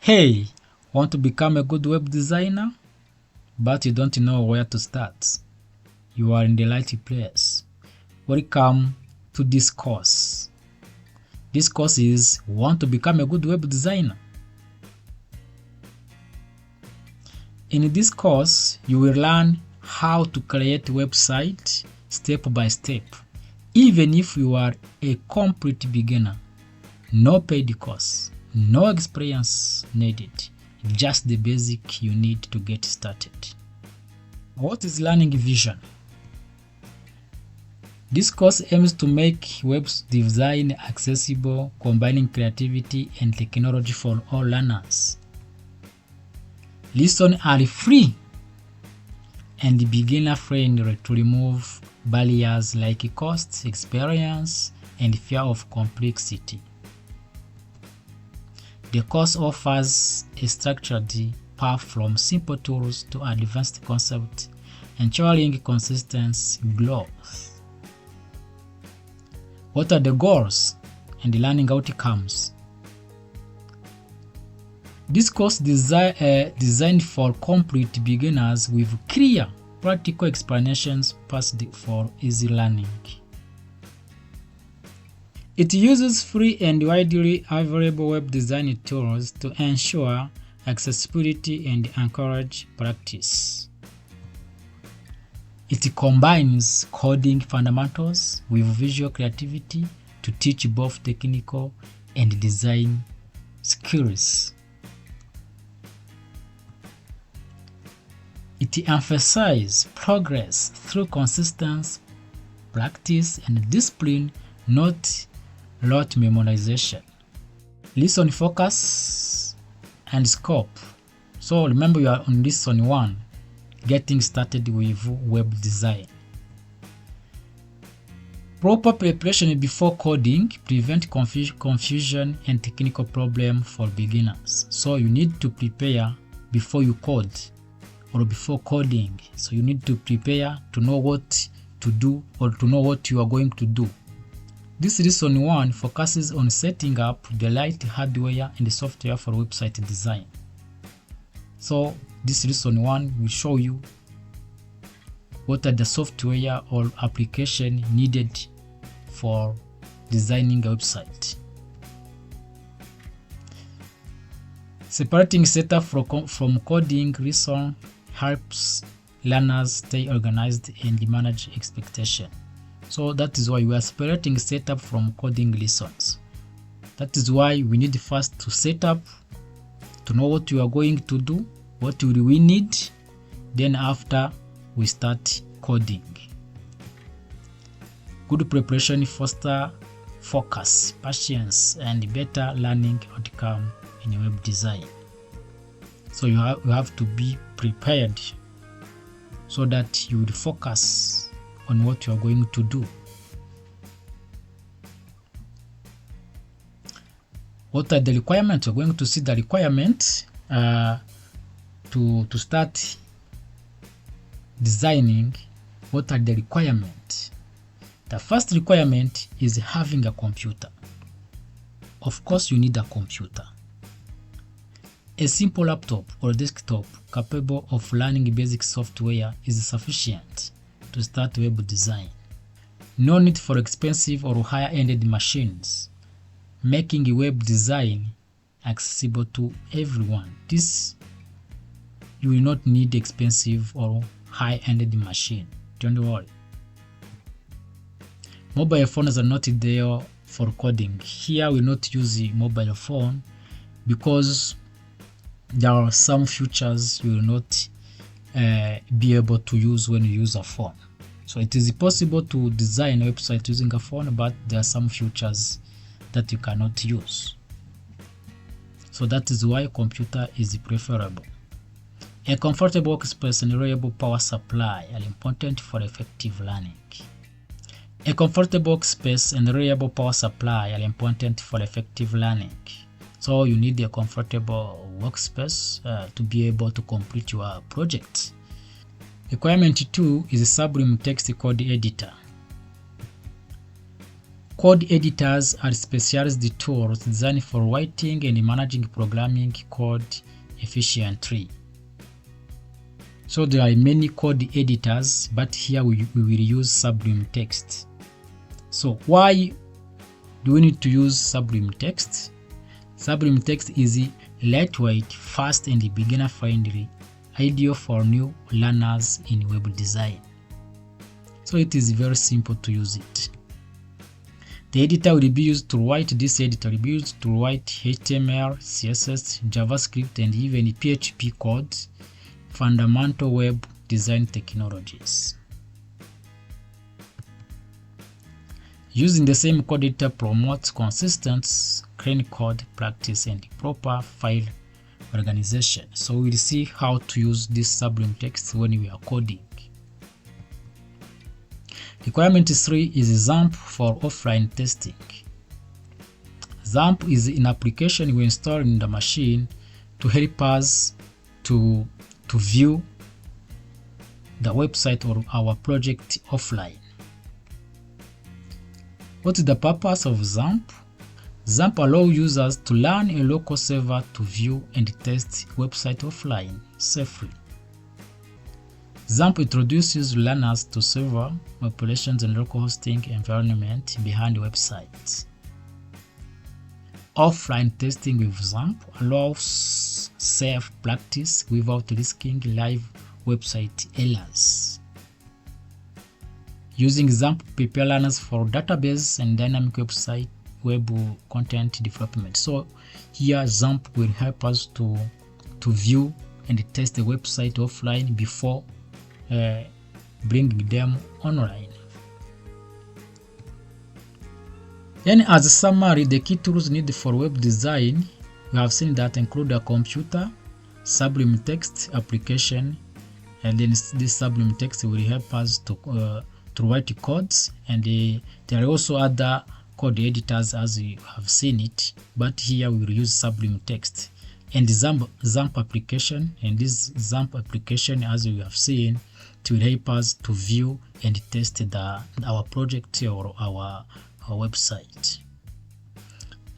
Hey, want to become a good web designer, but you don't know where to start? You are in the right place. Welcome to this course. This course is Want to become a good web designer. In this course, you will learn how to create a website step by step, even if you are a complete beginner. No paid course, no experience needed, just the basic you need to get started. What is Learning Vision? This course aims to make web design accessible, combining creativity and technology for all learners. Lessons are free and beginner-friendly to remove barriers like cost, experience, and fear of complexity. The course offers a structured path from simple tools to advanced concepts, ensuring consistent growth. What are the goals and the learning outcomes? This course is designed for complete beginners with clear, practical explanations passed for easy learning. It uses free and widely available web design tools to ensure accessibility and encourage practice. It combines coding fundamentals with visual creativity to teach both technical and design skills. It emphasizes progress through consistent practice and discipline, not rote memorization. Lesson focus and scope. So remember, you are on lesson 1, getting started with web design. Proper preparation before coding prevent confusion and technical problem for beginners. So you need to prepare before you code or before coding. So you need to prepare to know what to do or to know what you are going to do. This lesson 1 focuses on setting up the right hardware and software for website design. So this lesson 1 will show you what are the software or application needed for designing a website. Separating setup from coding lesson helps learners stay organized and manage expectation. So that is why we are separating setup from coding lessons. That is why we need first to set up, to know what you are going to do, what will we need, then after we start coding. Good preparation fosters focus, patience, and better learning outcome in web design. So you have to be prepared so that you will focus on what you are going to do. What are the requirements? We're going to see the requirements to start designing. What are the requirements? The first requirement is having a computer. Of course, you need a computer. A simple laptop or desktop capable of running basic software is sufficient to start web design. No need for expensive or higher-ended machines, making web design accessible to everyone. You will not need expensive or high-ended machine. Don't worry. Mobile phones are not there for coding. Here we not use the mobile phone because there are some features you will not be able to use when you use a phone. So it is possible to design a website using a phone, but there are some features that you cannot use. So that is why a computer is preferable. A comfortable workspace and reliable power supply are important for effective learning. A comfortable workspace and reliable power supply are important for effective learning. So you need a comfortable workspace to be able to complete your project. Requirement 2 is a Sublime Text Code Editor. Code editors are specialized tools designed for writing and managing programming code efficiently. So there are many code editors, but here we will use Sublime Text. So why do we need to use Sublime Text? Sublime Text is lightweight, fast, and beginner-friendly, ideal for new learners in web design. So it is very simple to use it. The editor will be used to write HTML, CSS, JavaScript, and even PHP code, fundamental web design technologies. Using the same code editor promotes consistent, clean code practice and proper file organization. So we'll see how to use this Sublime Text when we are coding. Requirement 3 is XAMPP for offline testing. XAMPP is an application we install in the machine to help us to view the website or our project offline. What is the purpose of XAMPP? XAMPP allows users to learn a local server to view and test website offline safely. XAMPP introduces learners to server operations and local hosting environment behind websites. Offline testing with XAMPP allows safe practice without risking live website errors. Using XAMPP prepare learners for database and dynamic website web content development. So here XAMPP will help us to view and test the website offline before bringing them online. Then as a summary, the key tools needed for web design, we have seen that include a computer, Sublime Text application, and then this Sublime Text will help us to write codes, and there are also other code editors as you have seen it, but here we will use Sublime Text and XAMPP application, and this XAMPP application, as you have seen, it will help us to view and test our project or our website.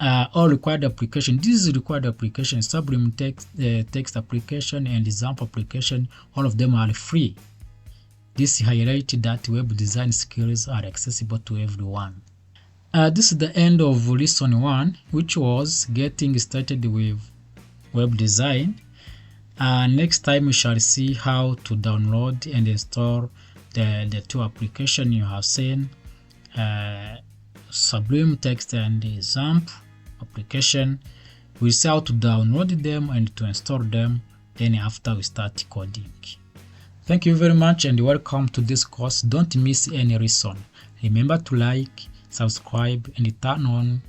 All required application. This is required application, Sublime Text application and XAMPP application. All of them are free. This highlights that web design skills are accessible to everyone. This is the end of lesson 1, which was getting started with web design. Next time we shall see how to download and install the two applications you have seen, Sublime Text and the XAMPP application. We'll see how to download them and to install them, then after we start coding. Thank you very much and welcome to this course. Don't miss any lesson. Remember to like, subscribe, and turn on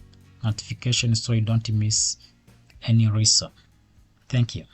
notifications so you don't miss any lesson. Thank you.